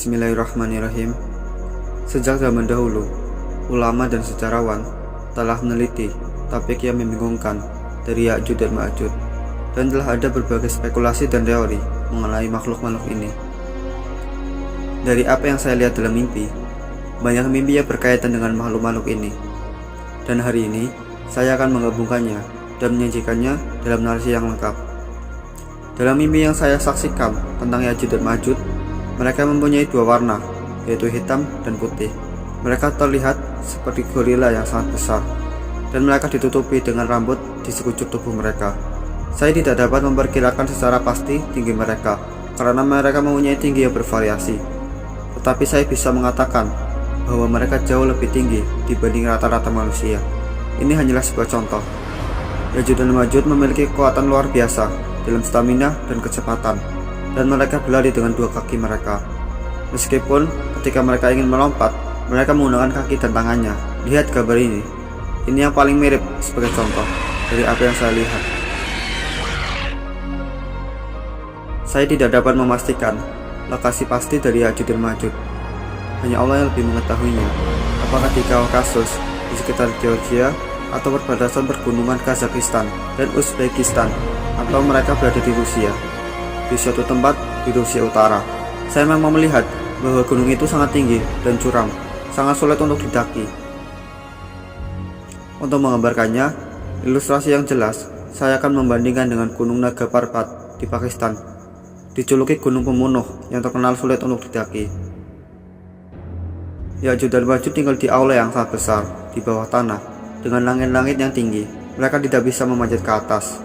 Bismillahirrahmanirrahim. Sejak zaman dahulu, ulama dan sejarawan telah meneliti topik yang membingungkan dari Ya'juj dan Ma'juj, dan telah ada berbagai spekulasi dan teori mengenai makhluk-makhluk ini. Dari apa yang saya lihat dalam mimpi, banyak mimpi yang berkaitan dengan makhluk-makhluk ini. Dan hari ini, saya akan menggabungkannya dan menyajikannya dalam narasi yang lengkap. Dalam mimpi yang saya saksikan tentang Ya'juj dan Ma'juj, mereka mempunyai dua warna, yaitu hitam dan putih. Mereka terlihat seperti gorila yang sangat besar, dan mereka ditutupi dengan rambut di sekujur tubuh mereka. Saya tidak dapat memperkirakan secara pasti tinggi mereka, karena mereka mempunyai tinggi yang bervariasi. Tetapi saya bisa mengatakan bahwa mereka jauh lebih tinggi dibanding rata-rata manusia. Ini hanyalah sebuah contoh. Ya'juj dan Ma'juj memiliki kekuatan luar biasa dalam stamina dan kecepatan, dan mereka berlari dengan dua kaki mereka. Meskipun ketika mereka ingin melompat, mereka menggunakan kaki dan tangannya. Lihat gambar ini. Ini yang paling mirip sebagai contoh dari apa yang saya lihat. Saya tidak dapat memastikan lokasi pasti dari Ya'juj dan Ma'juj. Hanya Allah yang lebih mengetahuinya. Apakah di Kaukasus, di sekitar Georgia, atau perbatasan pergunungan Kazakhstan dan Uzbekistan, atau mereka berada di Rusia, di suatu tempat di Rusia Utara. Saya memang melihat bahwa gunung itu sangat tinggi dan curam, sangat sulit untuk didaki. Untuk menggambarkannya, ilustrasi yang jelas, saya akan membandingkan dengan Gunung Naga Parbat di Pakistan, dijuluki gunung pembunuh yang terkenal sulit untuk didaki. Ya'juj dan Ma'juj tinggal di aula yang sangat besar di bawah tanah dengan langit-langit yang tinggi. Mereka tidak bisa memanjat ke atas.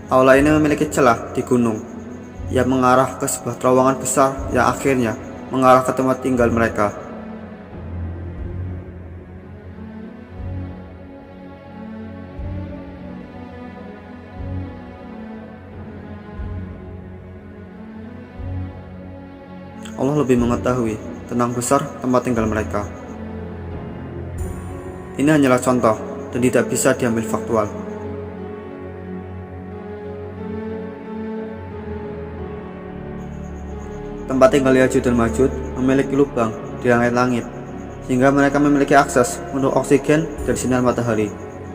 Aula ini memiliki celah di gunung yang mengarah ke sebuah terowongan besar yang akhirnya mengarah ke tempat tinggal mereka. Allah lebih mengetahui tentang besar tempat tinggal mereka. Ini hanyalah contoh dan tidak bisa diambil faktual. Tempat tinggal Ya'juj dan Ma'juj memiliki lubang di langit-langit, sehingga mereka memiliki akses untuk oksigen dan sinar matahari.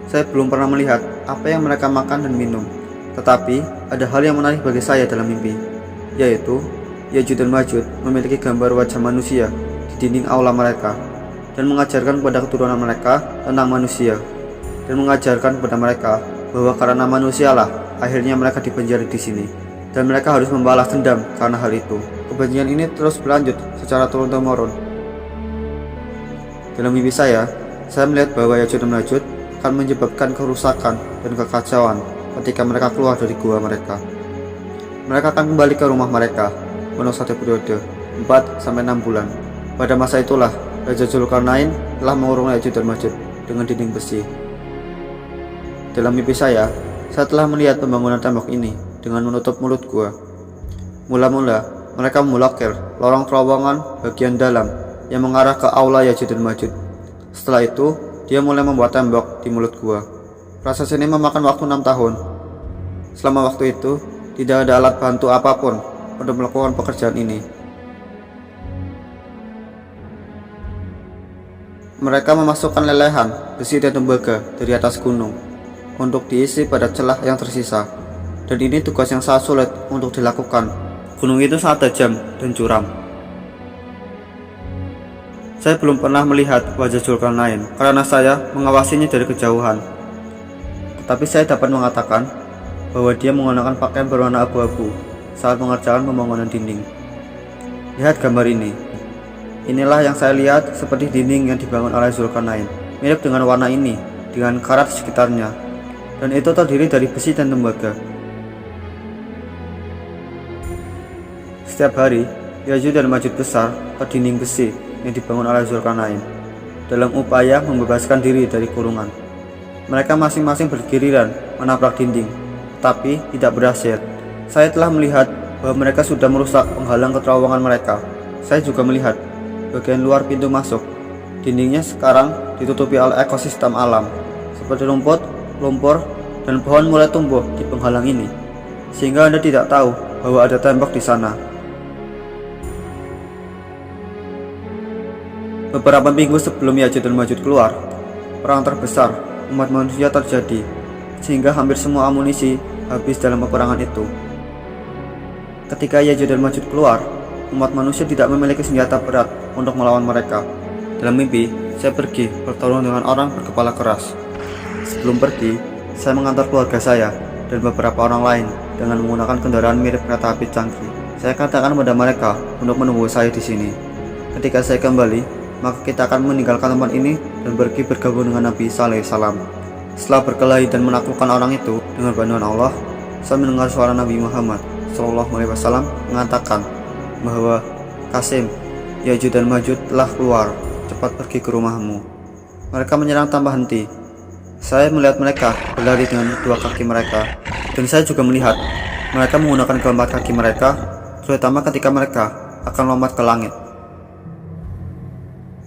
Saya belum pernah melihat apa yang mereka makan dan minum, tetapi ada hal yang menarik bagi saya dalam mimpi, yaitu Ya'juj dan Ma'juj memiliki gambar wajah manusia di dinding aula mereka, dan mengajarkan kepada keturunan mereka tentang manusia, dan mengajarkan kepada mereka bahwa karena manusialah akhirnya mereka dipenjara di sini, dan mereka harus membalas dendam karena hal itu. Kebencian ini terus berlanjut secara turun-temurun. Dalam mimpi saya melihat bahwa Ya'juj dan Ma'juj akan menyebabkan kerusakan dan kekacauan ketika mereka keluar dari gua mereka. Mereka akan kembali ke rumah mereka menurut satu periode 4-6 bulan. Pada masa itulah Raja Zulkarnain telah mengurung Ya'juj dan Ma'juj dengan dinding besi. Dalam mimpi saya telah melihat pembangunan tembok ini dengan menutup mulut gua. Mula-mula mereka memblokir lorong terowongan bagian dalam yang mengarah ke aula Ya'juj dan Ma'juj. Setelah itu, dia mulai membuat tembok di mulut gua. Proses ini memakan waktu 6 tahun. Selama waktu itu, tidak ada alat bantu apapun untuk melakukan pekerjaan ini. Mereka memasukkan lelehan besi dan tembaga dari atas gunung untuk diisi pada celah yang tersisa, dan ini tugas yang sangat sulit untuk dilakukan. Gunung itu sangat tajam dan curam. Saya belum pernah melihat wajah Zulkarnain karena saya mengawasinya dari kejauhan, tetapi saya dapat mengatakan bahwa dia menggunakan pakaian berwarna abu-abu saat mengerjakan pembangunan dinding. Lihat gambar ini. Inilah yang saya lihat seperti dinding yang dibangun oleh Zulkarnain, mirip dengan warna ini, dengan karat di sekitarnya, dan itu terdiri dari besi dan tembaga. Setiap hari, Ya'juj dan Ma'juj besar ke dinding besi yang dibangun oleh Zulkarnain dalam upaya membebaskan diri dari kurungan. Mereka masing-masing bergiliran menabrak dinding, tapi tidak berhasil. Saya telah melihat bahwa mereka sudah merusak penghalang ke terowongan mereka. Saya juga melihat bagian luar pintu masuk. Dindingnya sekarang ditutupi oleh ekosistem alam, seperti rumput, lumpur, dan pohon mulai tumbuh di penghalang ini, sehingga Anda tidak tahu bahwa ada tembok di sana. Beberapa minggu sebelum Ya'juj dan Ma'juj keluar, perang terbesar umat manusia terjadi, sehingga hampir semua amunisi habis dalam peperangan itu. Ketika Ya'juj dan Ma'juj keluar, umat manusia tidak memiliki senjata berat untuk melawan mereka. Dalam mimpi, saya pergi bertarung dengan orang berkepala keras. Sebelum pergi, saya mengantar keluarga saya dan beberapa orang lain dengan menggunakan kendaraan mirip kereta api canggih. Saya katakan pada mereka untuk menunggu saya di sini. Ketika saya kembali, maka kita akan meninggalkan tempat ini dan pergi bergabung dengan Nabi Isa alaihissalam. Setelah berkelahi dan menaklukkan orang itu dengan bantuan Allah, saya mendengar suara Nabi Muhammad SAW mengatakan bahwa Qasim, Ya'juj dan Ma'juj telah keluar, cepat pergi ke rumahmu. Mereka menyerang tanpa henti. Saya melihat mereka berlari dengan dua kaki mereka, dan saya juga melihat mereka menggunakan keempat kaki mereka, terutama ketika mereka akan lompat ke langit.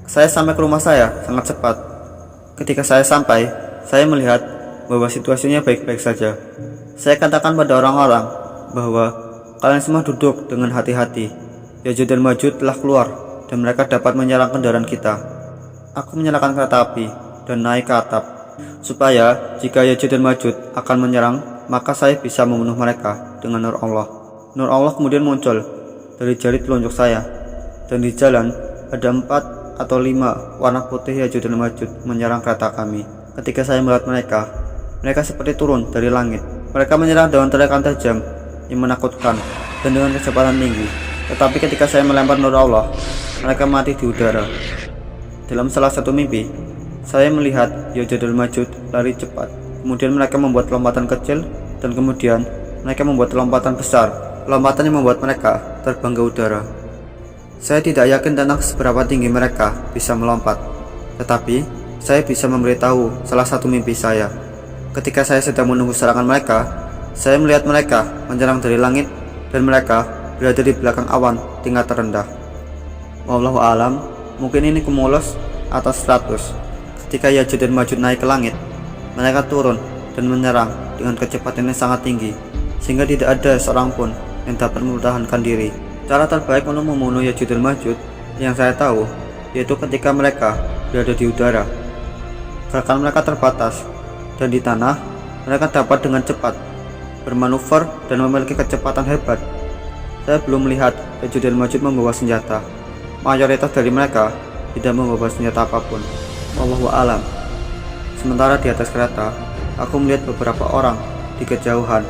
Saya sampai ke rumah saya sangat cepat. Ketika saya sampai, saya melihat bahwa situasinya baik-baik saja. Saya katakan pada orang-orang bahwa kalian semua duduk dengan hati-hati. Ya'juj dan Ma'juj telah keluar dan mereka dapat menyerang kendaraan kita. Aku menyalakan kereta api dan naik ke atap, supaya jika Ya'juj dan Ma'juj akan menyerang, maka saya bisa membunuh mereka dengan nur Allah. Nur Allah kemudian muncul dari jari telunjuk saya, dan di jalan ada 4 atau 5 warna putih Ya'juj dan Ma'juj menyerang kereta kami. Ketika saya melihat mereka, mereka seperti turun dari langit. Mereka menyerang dengan teriakan tajam yang menakutkan dan dengan kecepatan tinggi. Tetapi ketika saya melempar nur Allah, mereka mati di udara. Dalam salah satu mimpi, saya melihat Ya'juj dan Ma'juj lari cepat. Kemudian mereka membuat lompatan kecil, dan kemudian mereka membuat lompatan besar. Lompatan yang membuat mereka terbang ke udara. Saya tidak yakin tentang seberapa tinggi mereka bisa melompat, tetapi saya bisa memberitahu salah satu mimpi saya. Ketika saya sedang menunggu serangan mereka, saya melihat mereka menyerang dari langit, dan mereka berada di belakang awan tingkat terendah. Wallahu alam, mungkin ini kumulus atau 100. Ketika Ya'juj dan Ma'juj naik ke langit, mereka turun dan menyerang dengan kecepatan yang sangat tinggi, sehingga tidak ada seorang pun yang dapat mempertahankan diri. Cara terbaik untuk membunuh Ya'juj dan Ma'juj yang saya tahu, yaitu ketika mereka berada di udara. Gerakan mereka terbatas, dan di tanah mereka dapat dengan cepat bermanuver dan memiliki kecepatan hebat. Saya belum melihat Ya'juj dan Ma'juj membawa senjata. Mayoritas dari mereka tidak membawa senjata apapun. Wallahu alam. Sementara di atas kereta, aku melihat beberapa orang di kejauhan,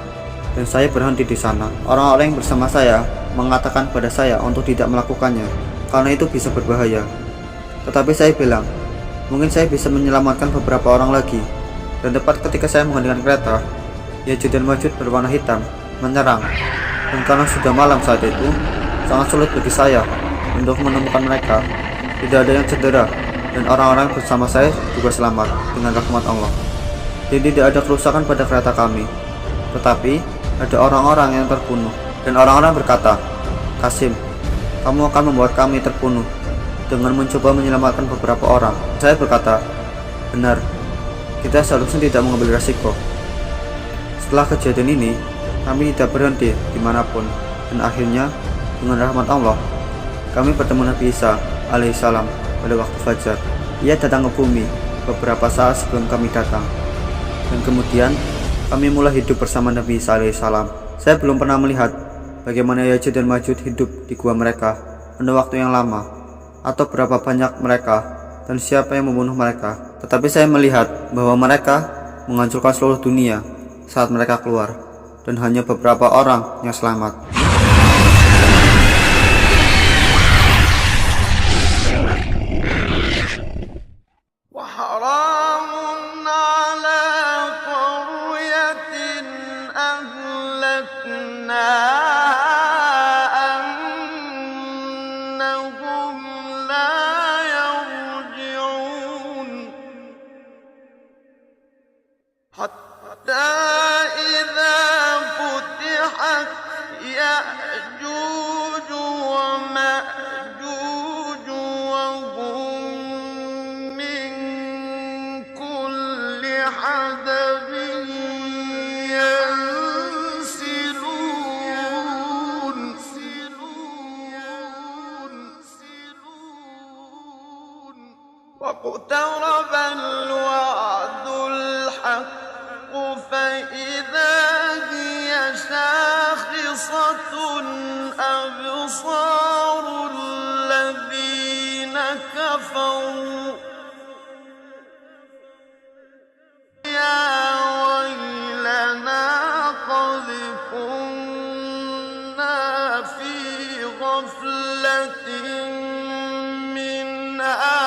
dan saya berhenti di sana. Orang-orang yang bersama saya mengatakan pada saya untuk tidak melakukannya, karena itu bisa berbahaya. Tetapi saya bilang, mungkin saya bisa menyelamatkan beberapa orang lagi. Dan tepat ketika saya menghentikan kereta, Ya'juj dan Ma'juj berwarna hitam menyerang. Dan karena sudah malam saat itu, sangat sulit bagi saya untuk menemukan mereka. Tidak ada yang cedera, dan orang-orang bersama saya juga selamat dengan rahmat Allah. Jadi tidak ada kerusakan pada kereta kami, tetapi ada orang-orang yang terbunuh. Dan orang-orang berkata, Qasim, kamu akan membuat kami terbunuh dengan mencoba menyelamatkan beberapa orang. Saya berkata, benar, kita seharusnya tidak mengambil resiko. Setelah kejadian ini, kami tidak berhenti dimanapun, dan akhirnya dengan rahmat Allah, kami bertemu Nabi Isa alaihissalam pada waktu fajar. Ia datang ke bumi beberapa saat sebelum kami datang, dan kemudian kami mulai hidup bersama Nabi Isa alaihissalam. Saya belum pernah melihat bagaimana Ya'juj dan Ma'juj hidup di gua mereka pada waktu yang lama, atau berapa banyak mereka dan siapa yang membunuh mereka. Tetapi saya melihat bahwa mereka menghancurkan seluruh dunia saat mereka keluar, dan hanya beberapa orang yang selamat. واقترب الوعد الحق فإذا هي شاخصة أبصار الذين كفروا يا ويلنا قد كنا في غفلة من هذا